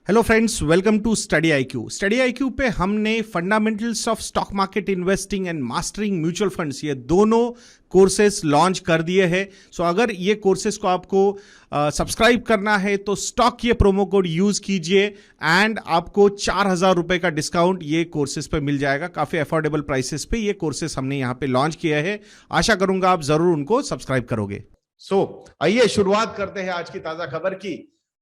Hello friends, welcome to study IQ. Study IQ पे हमने fundamentals of stock market investing and mastering mutual funds, ये दोनों courses launch कर दिए हैं। सो अगर ये कोर्सेज को आपको सब्सक्राइब करना है तो स्टॉक ये प्रोमो कोड यूज कीजिए एंड आपको 4,000 रुपए का डिस्काउंट ये कोर्सेज पे मिल जाएगा। काफी अफोर्डेबल प्राइसेस पे ये कोर्सेज हमने यहाँ पे लॉन्च किया है। आशा करूंगा आप जरूर उनको सब्सक्राइब करोगे। आइए शुरुआत करते हैं आज की ताजा खबर की।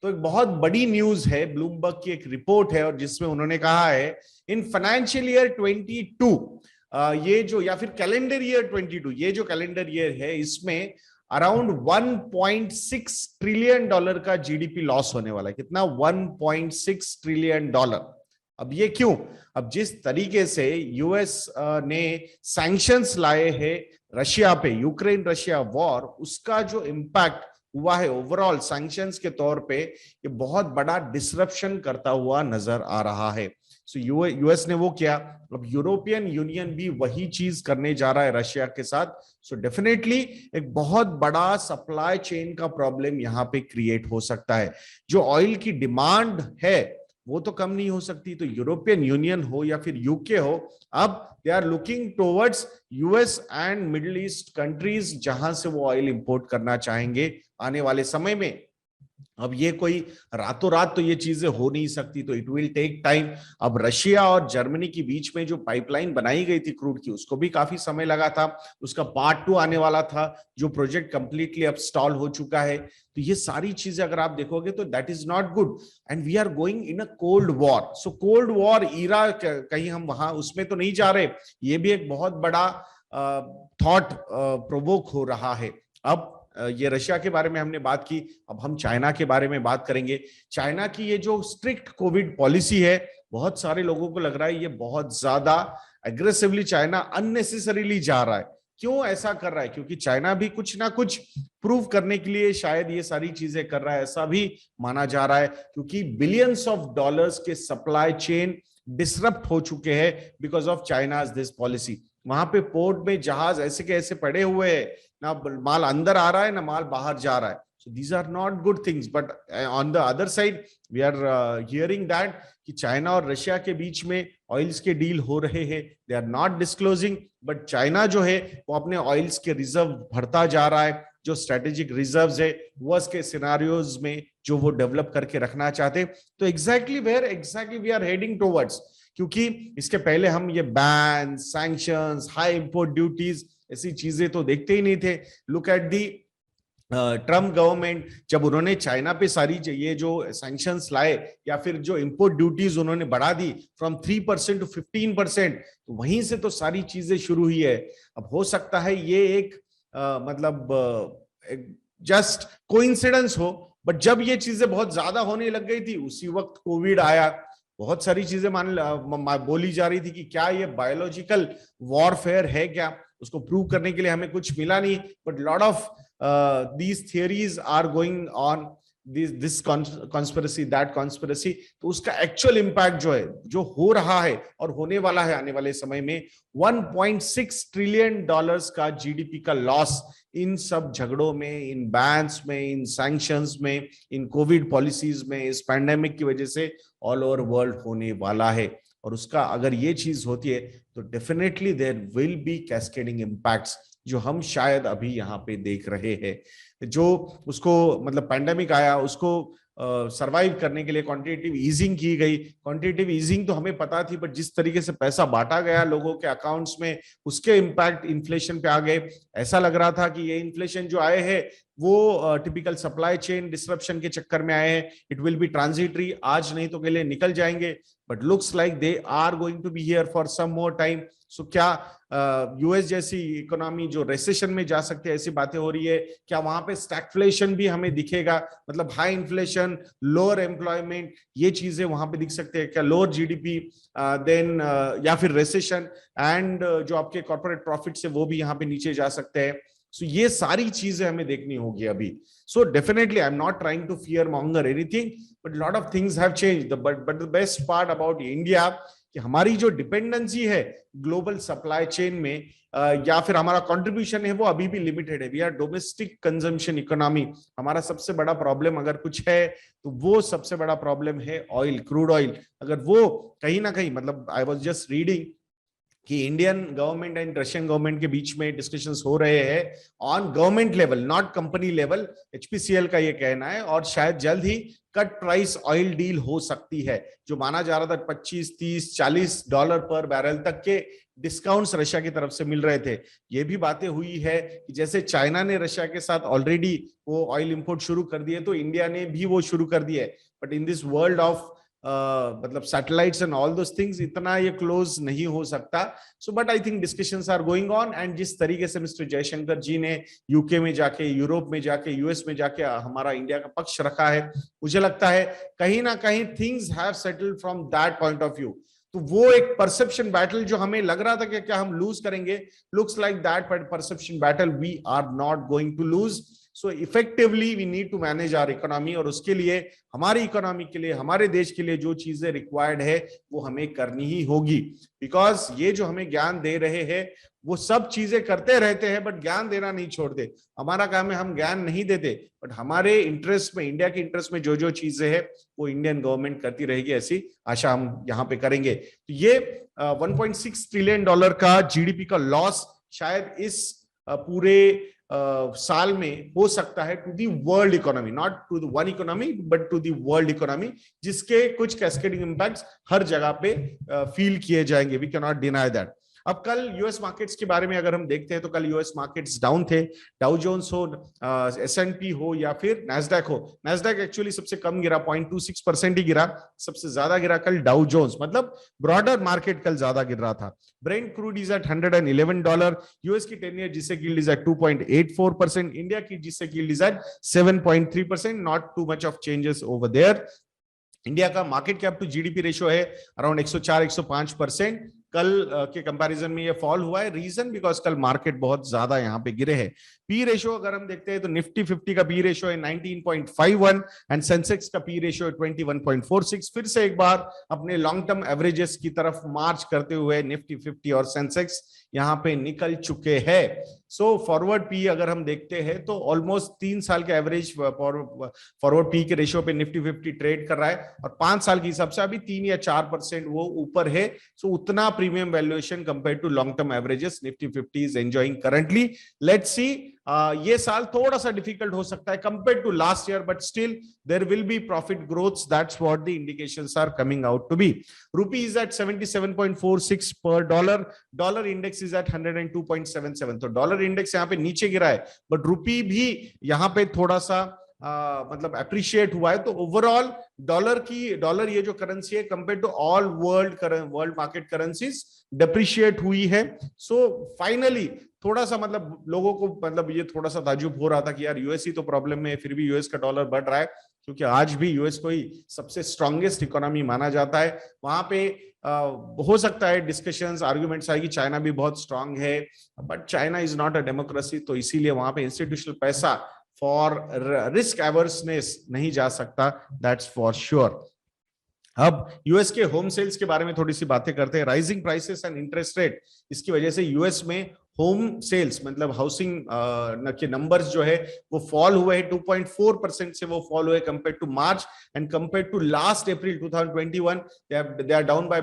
तो एक बहुत बड़ी न्यूज है, ब्लूमबर्ग की एक रिपोर्ट है और जिसमें उन्होंने कहा है इन फाइनेंशियल ईयर 22 ये जो या फिर कैलेंडर ईयर 22 ये जो कैलेंडर ईयर है इसमें अराउंड 1.6 ट्रिलियन डॉलर का जीडीपी लॉस होने वाला है। कितना? 1.6 ट्रिलियन डॉलर। अब ये क्यों? अब जिस तरीके से यूएस ने सैंक्शंस लाए हैं रशिया पे, यूक्रेन रशिया वॉर, उसका जो इम्पैक्ट हुआ है ओवरऑल सैंक्शंस के तौर पे, ये बहुत बड़ा डिसरप्शन करता हुआ नजर आ रहा है। सो यूएस ने वो किया, अब यूरोपियन यूनियन भी वही चीज करने जा रहा है रशिया के साथ। सो डेफिनेटली एक बहुत बड़ा सप्लाई चेन का प्रॉब्लम यहाँ पे क्रिएट हो सकता है। जो ऑयल की डिमांड है वो तो कम नहीं हो सकती, तो यूरोपियन यूनियन हो या फिर यूके हो, अब they are looking towards US and middle east countries जहां से वो ऑयल इंपोर्ट करना चाहेंगे आने वाले समय में। अब ये कोई रातों रात तो ये चीजें हो नहीं सकती, तो इट विल टेक टाइम। अब रशिया और जर्मनी के बीच में जो पाइपलाइन बनाई गई थी क्रूड की, उसको भी काफी समय लगा था। उसका पार्ट 2 आने वाला था, जो प्रोजेक्ट कंप्लीटली अब स्टॉल हो चुका है। तो ये सारी चीजें अगर आप देखोगे तो that is not good and we are going in a cold war. So cold war era कहीं हम वहां उसमें तो नहीं जा रहे। ये भी एक बहुत बड़ा थॉट प्रोवोक हो रहा है। अब ये रशिया के बारे में हमने बात की, अब हम चाइना के बारे में बात करेंगे। चाइना की ये जो स्ट्रिक्ट कोविड पॉलिसी है, बहुत सारे लोगों को लग रहा है ये बहुत ज्यादा एग्रेसिवली चाइना अननेसेसरीली जा रहा है। क्यों ऐसा कर रहा है? क्योंकि चाइना भी कुछ ना कुछ प्रूव करने के लिए शायद ये सारी चीजें कर रहा है, ऐसा भी माना जा रहा है। क्योंकि बिलियंस ऑफ डॉलर्स के सप्लाई चेन डिसरप्ट हो चुके हैं because of China's this policy. वहां पे पोर्ट में जहाज ऐसे के ऐसे पड़े हुए हैं, ना माल अंदर आ रहा है ना माल बाहर जा रहा है। So these are not good things. But on the other side, we are hearing that कि चाइना और रशिया के बीच में ऑयल्स के डील हो रहे हैं। They are not disclosing, but China जो है वो अपने ऑयल्स के रिजर्व भरता जा रहा है। जो स्ट्रेटेजिक रिजर्व्स है वर्स्ट के सिनारियोज में जो वो डेवलप करके रखना चाहते। तो exactly we are heading towards, क्योंकि इसके पहले हम ये ban, sanctions, high import duties, ऐसी चीजें तो देखते ही नहीं थे। Look at the Trump government, जब उन्होंने चाइना पे सारी ये जो सैंक्शंस लाए या फिर जो इंपोर्ट ड्यूटीज उन्होंने बढ़ा दी फ्रॉम 3% टू 15%, तो वहीं से तो सारी चीजें शुरू हुई है। अब हो सकता है ये एक जस्ट कोइंसिडेंस हो, बट जब ये चीजें बहुत ज्यादा होने लग गई थी उसी वक्त कोविड आया। बहुत सारी चीजें बोली जा रही थी कि क्या ये बायोलॉजिकल वॉरफेयर है क्या, उसको प्रूव करने के लिए हमें कुछ मिला नहीं। But lot of these theories are going on, this conspiracy, that conspiracy. तो उसका एक्चुअल इंपैक्ट जो है, जो हो रहा है और होने वाला है आने वाले समय में, 1.6 ट्रिलियन डॉलर्स का जीडीपी का लॉस इन सब झगड़ों में, इन बैन्स में, इन सैंक्शंस में, इन कोविड पॉलिसीज में, इस पैंडेमिक की वजह से ऑल ओवर वर्ल्ड होने वाला है। और उसका अगर ये चीज होती है तो definitely there will be cascading impacts, जो हम शायद अभी यहाँ पे देख रहे हैं। जो उसको मतलब पैंडेमिक आया उसको सरवाइव करने के लिए क्वांटिटेटिव ईजिंग की गई। क्वांटिटेटिव ईजिंग तो हमें पता थी, बट जिस तरीके से पैसा बांटा गया लोगों के अकाउंट्स में, उसके इम्पैक्ट इन्फ्लेशन पे आ गए। ऐसा लग रहा था कि ये इन्फ्लेशन जो आए हैं वो टिपिकल सप्लाई चेन डिसरप्शन के चक्कर में आए हैं। इट विल बी ट्रांजिटरी, आज नहीं तो कल निकल जाएंगे, but looks like they are going to be here for some more time. So क्या यूएस जैसी इकोनॉमी जो रिसेशन में जा सकते हैं, ऐसी बातें हो रही है? क्या वहां पे स्टैगफ्लेशन भी हमें दिखेगा? मतलब हाई इन्फ्लेशन, लोअर एम्प्लॉयमेंट, ये चीजें वहां पे दिख सकते हैं क्या? लोअर जीडीपी देन या फिर रिसेशन एंड जो आपके कॉर्पोरेट प्रॉफिट्स है वो भी यहाँ पे नीचे जा सकते हैं। सो ये सारी चीजें हमें देखनी होगी अभी। So definitely I am not trying to fear monger anything, but lot of things have changed. But the best part about India कि हमारी जो डिपेंडेंसी है ग्लोबल सप्लाई चेन में या फिर हमारा कंट्रीब्यूशन है वो अभी भी लिमिटेड है। We are domestic consumption economy. हमारा सबसे बड़ा प्रॉब्लम अगर कुछ है तो वो सबसे बड़ा प्रॉब्लम है ऑयल, क्रूड ऑयल। अगर वो कहीं ना कहीं, मतलब आई वाज जस्ट रीडिंग कि Indian government and Russian government के बीच में डिस्कशंस हो रहे हैं on government level, not company level. HPCL का ये कहना है, और शायद जल्द ही कट प्राइस ऑयल डील हो सकती है। जो माना जा रहा था 25, 30, $40 पर बैरल तक के डिस्काउंट्स रशिया की तरफ से मिल रहे थे, ये भी बातें हुई है कि जैसे चाइना ने रशिया के साथ ऑलरेडी वो ऑयल इंपोर्ट शुरू कर दिए, तो इंडिया ने भी वो शुरू कर दिया है। But in this world of मतलब satellites and all those things इतना ये क्लोज नहीं हो सकता। So but I think discussions are going on, and जिस तरीके से मिस्टर जयशंकर जी ने यूके में जाके, यूरोप में जाके, यूएस में जाके हमारा इंडिया का पक्ष रखा है, मुझे लगता है कहीं ना कहीं things have settled from that point of view. तो वो एक परसेप्शन बैटल जो हमें लग रहा था कि क्या हम लूज करेंगे, looks like that perception battle we are not going to lose. So effectively we need to manage our economy, और उसके लिए हमारी इकोनॉमी के लिए, हमारे देश के लिए जो चीजें रिक्वायर्ड है वो हमें करनी ही होगी। बिकॉज ये जो हमें ज्ञान दे रहे हैं वो सब चीजें करते रहते हैं, बट ज्ञान देना नहीं छोड़ते। हमारा काम है, हम ज्ञान नहीं देते, बट हमारे इंटरेस्ट में, इंडिया के इंटरेस्ट में जो जो चीजें है वो इंडियन गवर्नमेंट करती रहेगी, ऐसी आशा हम यहाँ पे करेंगे। तो ये $1.6 ट्रिलियन का जीडीपी का लॉस शायद इस पूरे साल में हो सकता है to the world economy, not to the one economy but to the world economy, जिसके कुछ कैस्केडिंग इंपैक्ट्स हर जगह पे फील किए जाएंगे। We can not deny that. अब कल यूएस मार्केट्स के बारे में अगर हम देखते हैं तो कल यूएस मार्केट्स डाउन थे। डाउ जोन्स हो, एसएनपी हो या फिर नैस्डैक हो। नैस्डैक एक्चुअली सबसे कम गिरा, 0.26% ही गिरा। सबसे ज्यादा गिरा कल डाउ जोन्स, मतलब ब्रॉडर मार्केट कल ज्यादा गिर रहा था। Brent crude is at $111। US की 10 ईयर जिससे यील्ड इज एट 2.84%। इंडिया की जिससे yield is at 7.3%। Not too much of changes over there. India का market cap to GDP ratio है अराउंड 104-105%। कल के कंपैरिजन में ये फॉल हुआ है। रीजन बिकॉज कल मार्केट बहुत ज्यादा यहाँ पे गिरे हैं। पी रेशियो अगर हम देखते हैं तो निफ्टी 50 का पी रेशियो है 19.51 एंड सेंसेक्स का पी रेशियो है 21.46। फिर से एक बार अपने लॉन्ग टर्म एवरेजेस की तरफ मार्च करते हुए निफ्टी 50 और सेंसेक्स यहाँ पे निकल चुके हैं। सो फॉरवर्ड पी अगर हम देखते हैं तो ऑलमोस्ट 3 साल के एवरेज फॉरवर्ड पी के रेशियो पे निफ्टी 50 ट्रेड कर रहा है, और 5 साल के हिसाब से अभी 3 या 4% वो ऊपर है। सो उतना premium valuation compare to long term averages Nifty 50 is enjoying currently. Let's see, ये साल थोड़ा सा डिफिकल्ट हो सकता है compare to last year, but still there will be profit growth. That's what the indications are coming out to be. Rupee is at 77.46 per dollar. Dollar index is at 102.77। तो dollar index यहाँ पे नीचे गिरा है, but रुपी भी यहाँ पे थोड़ा सा मतलब अप्रिशिएट हुआ है। तो ओवरऑल डॉलर ये जो करेंसी है compare to all world market currencies depreciate हुई है। सो फाइनली थोड़ा सा मतलब लोगों को मतलब ये थोड़ा सा ताजुब हो रहा था कि यार यूएस ही तो प्रॉब्लम में है, फिर भी यूएस का डॉलर बढ़ रहा है, क्योंकि आज भी यूएस को ही सबसे स्ट्रॉन्गेस्ट इकोनॉमी माना जाता है। वहां पे हो सकता है डिस्कशंस, आर्गुमेंट्स आएगी चाइना भी बहुत स्ट्रांग है, but China is not a democracy, तो इसीलिए वहां पे इंस्टीट्यूशनल पैसा फॉर रिस्क एवर्सनेस नहीं जा सकता, दैट्स फॉर श्योर। अब यूएस के होम सेल्स के बारे में थोड़ी सी बातें करते हैं। Rising prices and interest rate, इसकी वजह से यूएस में होम सेल्स मतलब हाउसिंग के नंबर्स जो है वो फॉल हुए हैं। 2.4% से वो फॉल हुए compare to March, and compare to last April 2021 they are down by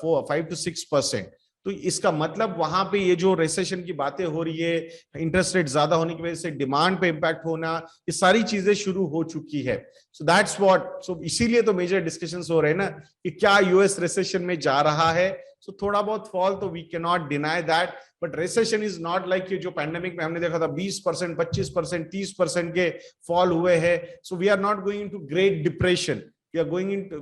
5 to 6%। तो इसका मतलब वहां पे ये जो रिसेशन की बातें हो रही है, इंटरेस्ट रेट ज्यादा होने की वजह से डिमांड पे इंपैक्ट होना, ये सारी चीजें शुरू हो चुकी है। सो दैट्स व्हाट, सो इसीलिए तो मेजर डिस्कशंस हो रहे हैं ना कि क्या यूएस रिसेशन में जा रहा है। सो थोड़ा बहुत फॉल तो we can not deny that, but recession is not like जो पैंडेमिक में हमने देखा था 20%, 25%, 30% के फॉल हुए हैं। So we are not going into great depression, we are going into,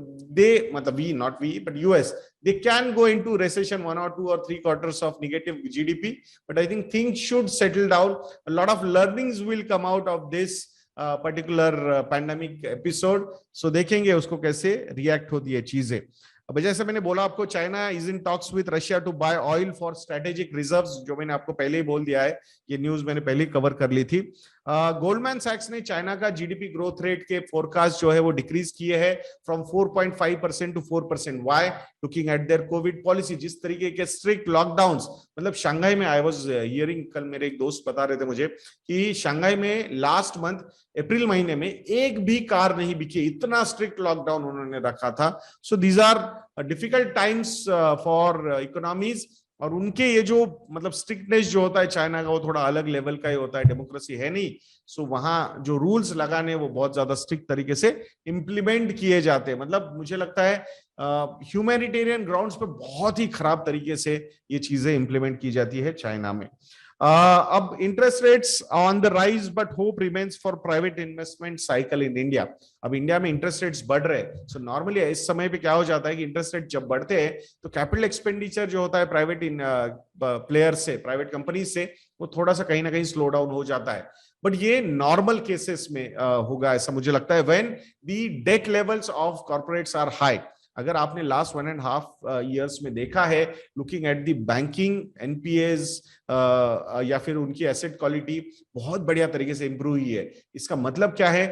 not we, but US, they can go into recession 1 or 2 or 3 quarters of negative GDP, but I think things should settle down. A lot of learnings will come out of this particular pandemic episode. So देखेंगे उसको कैसे react होती है चीजें। अब जैसे मैंने बोला आपको, China is in talks with Russia to buy oil for strategic reserves, जो मैंने आपको पहले ही बोल दिया है, ये न्यूज मैंने पहले ही कवर कर ली थी। गोल्डमैन सैक्स ने चाइना का जीडीपी ग्रोथ रेट के फोरकास्ट जो है वो डिक्रीज किए हैं from 4.5% to 4%। Why? Looking at their Covid policy, जिस तरीके के स्ट्रिक्ट लॉकडाउन्स, मतलब शंघाई में, आई वाज हियरिंग, कल मेरे एक दोस्त बता रहे थे मुझे कि शंघाई में लास्ट मंथ अप्रैल महीने में एक भी कार नहीं बिकी, इतना स्ट्रिक्ट लॉकडाउन उन्होंने रखा था। So these are difficult times for economies, और उनके ये जो मतलब स्ट्रिक्टनेस जो होता है चाइना का, वो थोड़ा अलग लेवल का ही होता है, डेमोक्रेसी है नहीं। सो वहां जो रूल्स लगाने वो बहुत ज्यादा स्ट्रिक्ट तरीके से इंप्लीमेंट किए जाते हैं। मतलब मुझे लगता है ह्यूमैनिटेरियन ग्राउंड्स पे बहुत ही खराब तरीके से ये चीजें इंप्लीमेंट की जाती है चाइना में। अब interest rates on the rise but hope remains for private investment cycle in India. अब इंडिया में इंटरेस्ट रेट्स बढ़ रहे हैं। सो नॉर्मली इस समय पे क्या हो जाता है कि इंटरेस्ट रेट जब बढ़ते हैं तो कैपिटल एक्सपेंडिचर जो होता है प्राइवेट प्लेयर से, प्राइवेट कंपनी से, वो थोड़ा सा कहीं ना कहीं स्लो डाउन हो जाता है। बट ये नॉर्मल केसेस में होगा ऐसा मुझे लगता है, when the debt levels of corporates are high. अगर आपने लास्ट 1.5 years में देखा है, looking at the banking NPAs या फिर उनकी एसेट क्वालिटी बहुत बढ़िया तरीके से इंप्रूव हुई है। इसका मतलब क्या है?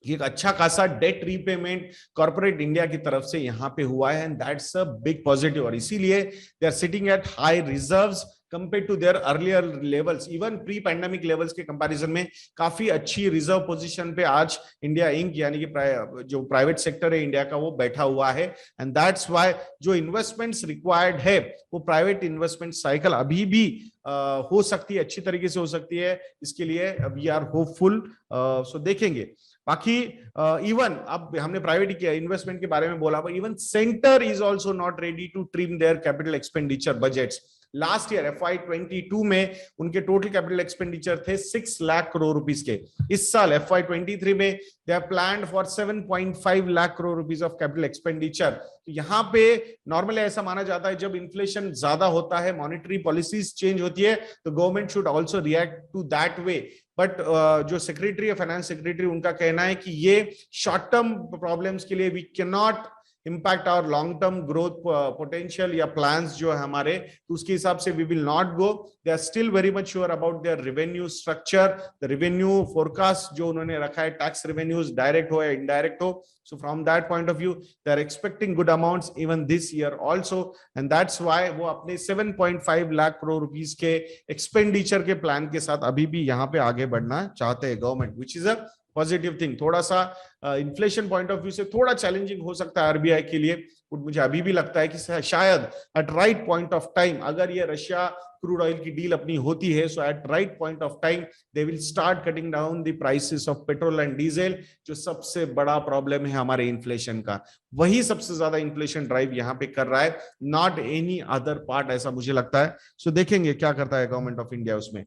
एक अच्छा खासा डेट रीपेमेंट कॉर्पोरेट इंडिया की तरफ से यहां पे हुआ है, and that's a big positive. और इसीलिए they are sitting at high reserves compare to their earlier levels, even pre pandemic levels के कंपैरिजन में काफी अच्छी रिजर्व पोजीशन पे आज इंडिया इंक यानी कि जो प्राइवेट सेक्टर है इंडिया का वो बैठा हुआ है। एंड दैट्स व्हाई जो इन्वेस्टमेंट्स रिक्वायर्ड है वो प्राइवेट इन्वेस्टमेंट साइकिल अभी भी हो सकती है, अच्छी तरीके से हो सकती है। इसके लिए वी आर होपफुल। सो देखेंगे। बाकी इवन अब हमने प्राइवेट इन्वेस्टमेंट के बारे में बोला, पर even centre is also not ready to trim their capital expenditure budgets. Last year FY22 में उनके टोटल कैपिटल एक्सपेंडिचर थे 6 लाख करोड़ रुपीस के। इस साल FY23 में they have planned for 7.5 lakh crore rupees of capital expenditure. तो यहाँ पे नॉर्मली ऐसा माना जाता है जब इन्फ्लेशन ज्यादा होता है, मॉनेटरी पॉलिसीज चेंज होती है, तो government should also react to that way. But जो सेक्रेटरी है, फाइनेंस सेक्रेटरी, उनका कहना है कि ये शॉर्ट टर्म प्रॉब्लम्स के लिए we can not impact our long term growth potential या प्लान्स जो है हमारे, तो उसके हिसाब से we will not go. They are still very much sure about their revenue structure, the revenue forecast जो उन्होंने रखा है, टैक्स रेवेन्यूज डायरेक्ट हो या इनडायरेक्ट हो। So from that point of view, they are expecting good amounts even this year also, and that's why वो अपने 7.5 lakh crore rupees के एक्सपेंडिचर के प्लान के साथ अभी भी यहाँ पे आगे बढ़ना चाहते हैं government, which is a positive thing. थोड़ा सा इन्फ्लेशन पॉइंट ऑफ व्यू से थोड़ा चैलेंजिंग हो सकता है आरबीआई के लिए, बट मुझे अभी भी लगता है कि शायद at right point of time, अगर ये रशिया क्रूड ऑयल की डील अपनी होती है, so at right point of time they will start cutting down the prices of petrol and diesel, जो सबसे बड़ा प्रॉब्लम है हमारे इन्फ्लेशन का। वही सबसे ज्यादा इन्फ्लेशन ड्राइव यहाँ पे कर रहा है, नॉट एनी अदर पार्ट, ऐसा मुझे लगता है। सो देखेंगे क्या करता है गवर्नमेंट ऑफ इंडिया उसमें।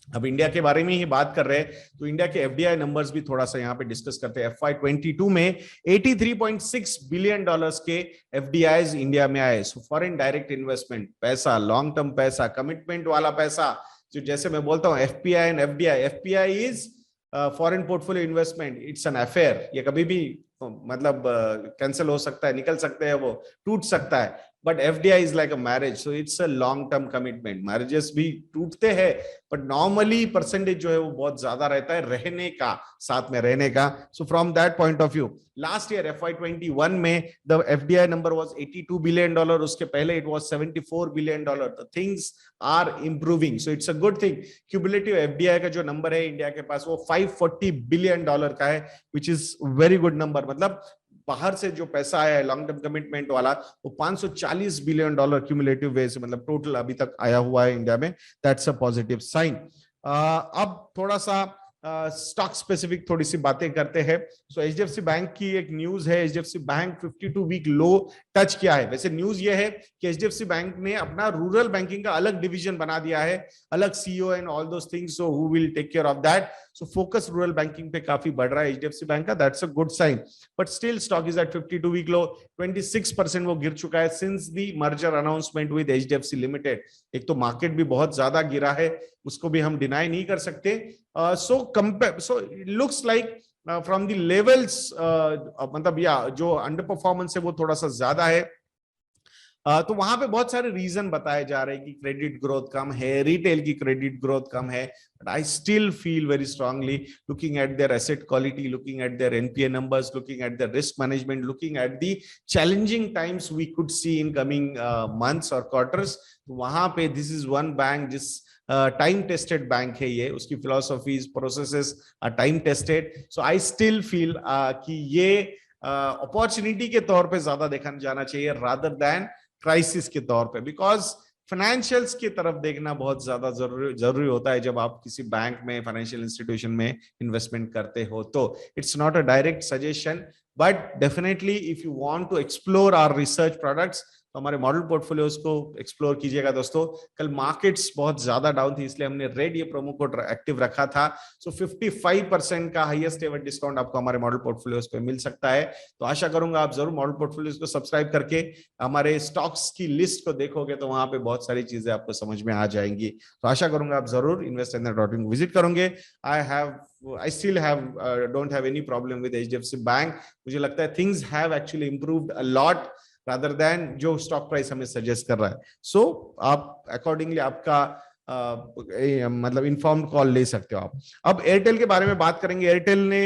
अब इंडिया के बारे में ही बात कर रहे हैं तो इंडिया के एफडीआई नंबर्स भी थोड़ा सा यहाँ पे डिस्कस करते हैं। FY22 में 83.6 बिलियन डॉलर्स के एफडीआईज इंडिया में आए। सो फॉरेन डायरेक्ट इन्वेस्टमेंट, पैसा, लॉन्ग टर्म पैसा, कमिटमेंट वाला पैसा, जो जैसे मैं बोलता हूँ FPI and FDI. FPI is foreign portfolio investment, it's an affair. ये कभी भी मतलब कैंसिल हो सकता है, निकल सकते हैं, वो टूट सकता है। But FDI is like a marriage, so it's a long term commitment. Marriages भी टूटते हैं, बट नॉर्मली परसेंटेज जो है वो बहुत ज्यादा रहता है रहने का, साथ में रहने का। So from that point of view, last year FY21 में the FDI number was $82 billion, उसके पहले it was $74 billion. The things are improving, so it's a good thing. Cumulative FDI का जो नंबर है इंडिया के पास वो $540 बिलियन का है, which is very good number. मतलब बाहर से जो पैसा आया है लॉन्ग टर्म कमिटमेंट वाला, वो $540 बिलियन क्यूमुलेटिव वे से, मतलब टोटल अभी तक आया हुआ है इंडिया में। That's a positive sign. अब थोड़ा सा स्टॉक स्पेसिफिक थोड़ी सी बातें करते हैं। सो एचडीएफसी बैंक की एक न्यूज है, HDFC bank 52 week low touch किया है। वैसे न्यूज ये है कि एचडीएफसी बैंक ने अपना रूरल बैंकिंग का अलग डिवीजन बना दिया है, अलग CEO and all those things, so who will take care of that. So focus rural banking पे काफी बढ़ रहा है एचडीएफसी बैंक का, that's a good sign. But still stock is at 52 week low, 26% वो गिर चुका है since the merger announcement with HDFC limited. एक तो मार्केट भी बहुत ज्यादा गिरा है, उसको भी हम डिनाई नहीं कर सकते। So it looks like from the levels, मतलब या जो अंडर परफॉर्मेंस है वो थोड़ा सा ज्यादा है। तो वहां पे बहुत सारे रीजन बताए जा रहे हैं कि क्रेडिट ग्रोथ कम है, रिटेल की क्रेडिट ग्रोथ कम है, but I still feel very strongly looking at their asset quality, looking at their NPA numbers, looking at their risk management, looking at the challenging times we could see in coming months और quarters. वहां पे this is one bank जिस time tested bank है, ये उसकी philosophies processes are time tested. So I still feel कि ये opportunity के तौर पे ज्यादा देखा जाना चाहिए रादर देन क्राइसिस के तौर पे, बिकॉज फाइनेंशियल्स की तरफ देखना बहुत ज्यादा जरूरी होता है जब आप किसी बैंक में, फाइनेंशियल इंस्टीट्यूशन में इन्वेस्टमेंट करते हो। तो it's not a direct suggestion, but definitely if you want to explore our research products तो हमारे मॉडल पोर्टफोलियोज को एक्सप्लोर कीजिएगा दोस्तों। कल मार्केट्स बहुत ज्यादा डाउन थी, इसलिए हमने रेड ये प्रोमो कोड एक्टिव रखा था। सो 55% का हाईएस्ट एवर डिस्काउंट आपको हमारे मॉडल पोर्टफोलियोज पे मिल सकता है। तो आशा करूंगा आप जरूर मॉडल पोर्टफोलियोज को सब्सक्राइब करके हमारे स्टॉक्स की लिस्ट को देखोगे तो वहां पे बहुत सारी चीजें आपको समझ में आ जाएंगी। तो आशा करूंगा आप जरूर investindia.in विजिट करोगे। I still don't have any problem with HDFC bank. मुझे लगता है things have actually improved a lot rather than जो स्टॉक प्राइस हमें सजेस्ट कर रहा है। सो आप अकॉर्डिंगली आपका मतलब इन्फॉर्म्ड कॉल ले सकते हो आप। अब एयरटेल के बारे में बात करेंगे। एयरटेल ने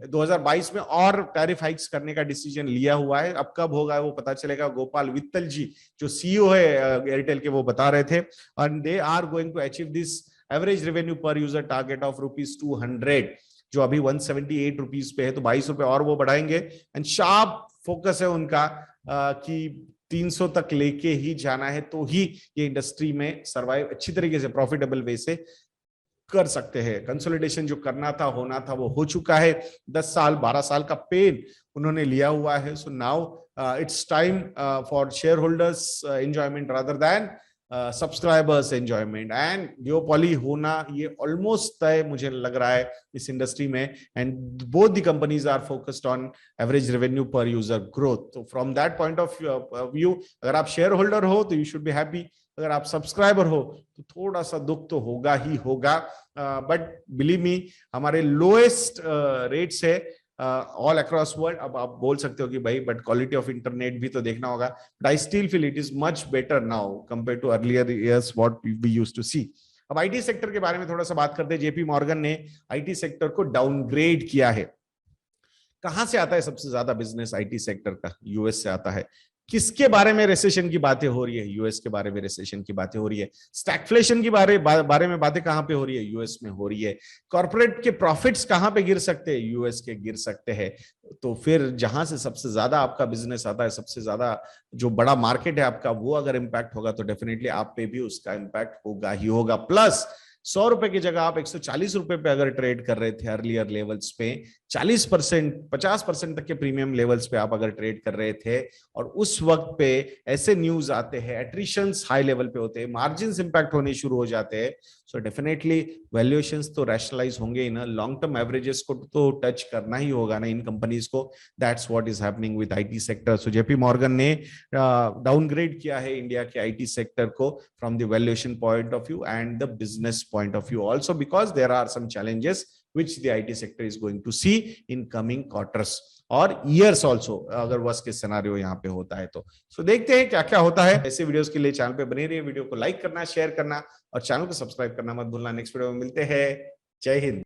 2022 में और टैरिफ हाइक्स करने का डिसीजन लिया हुआ है। अब कब होगा वो पता चलेगा। गोपाल वित्तल जी जो CEO है एयरटेल के, वो बता रहे थे, and they are going to achieve this average revenue per user target of ₹200, जो अभी 178 रुपीज पे है, तो 22 रुपए और वो बढ़ाएंगे। एंड शार्प फोकस है उनका कि 300 तक लेके ही जाना है, तो ही ये इंडस्ट्री में सरवाइव अच्छी तरीके से प्रॉफिटेबल वे से कर सकते हैं। कंसोलिडेशन जो करना था, होना था, वो हो चुका है। 10 साल 12 साल का पेन उन्होंने लिया हुआ है। So now it's time for share holders enjoyment rather than subscribers enjoyment. And duopoly होना ये ऑलमोस्ट तय मुझे लग रहा है इस इंडस्ट्री में। And both the companies are focused on average revenue per user growth. तो from that point of view अगर आप शेयर होल्डर हो तो यू शुड बी हैप्पी, अगर आप सब्सक्राइबर हो तो थोड़ा सा दुख तो होगा ही होगा। बट बिलीव मी, हमारे लोएस्ट रेट्स है ऑल अक्रॉस वर्ल्ड। अब आप बोल सकते हो कि भाई बट क्वालिटी ऑफ इंटरनेट भी तो देखना होगा, but I still feel it is much better now compare to earlier years what we used to see. अब आईटी सेक्टर के बारे में थोड़ा सा बात करते हैं। जेपी मॉर्गन ने आईटी सेक्टर को डाउनग्रेड किया है। कहां से आता है सबसे ज्यादा बिजनेस आईटी सेक्टर का? यूएस से आता है। किसके बारे में रिसेशन की बातें हो रही है? यूएस के बारे में रिसेशन की बातें हो रही है। स्टैगफ्लेशन की बारे में बातें कहां पे हो रही है? यूएस में हो रही है। कॉर्पोरेट के प्रॉफिट्स कहां पे गिर सकते हैं? यूएस के गिर सकते हैं। तो फिर जहां से सबसे ज्यादा आपका बिजनेस आता है, सबसे ज्यादा जो बड़ा मार्केट है आपका, वो अगर इंपैक्ट होगा तो डेफिनेटली आप पे भी उसका इंपैक्ट होगा ही होगा। प्लस 100 रुपए की जगह आप 140 रुपए पे अगर ट्रेड कर रहे थे अर्लियर लेवल्स पे, 40% 50% तक के प्रीमियम लेवल्स पे आप अगर ट्रेड कर रहे थे, और उस वक्त पे ऐसे न्यूज आते हैं, एट्रिशंस हाई लेवल पे होते हैं, मार्जिन्स इंपैक्ट होने शुरू हो जाते हैं, सो डेफिनेटली वैल्यूएशंस तो रैशनलाइज होंगे ही ना। लॉन्ग टर्म एवरेजेस को तो टच करना ही होगा ना इन कंपनीज को। That's what is happening with IT sector. So JP Morgan ने डाउनग्रेड किया है इंडिया के आईटी सेक्टर को from the valuation point of view and the business point of view also, because there are some challenges which the IT sector is going to see in coming quarters और years also, अगर worst case scenario यहाँ पे होता है तो। सो देखते हैं क्या क्या होता है। ऐसे वीडियोस के लिए चैनल पे बने रहिए, वीडियो को लाइक करना, शेयर करना और चैनल को सब्सक्राइब करना मत भूलना। नेक्स्ट वीडियो में मिलते हैं। जय हिंद।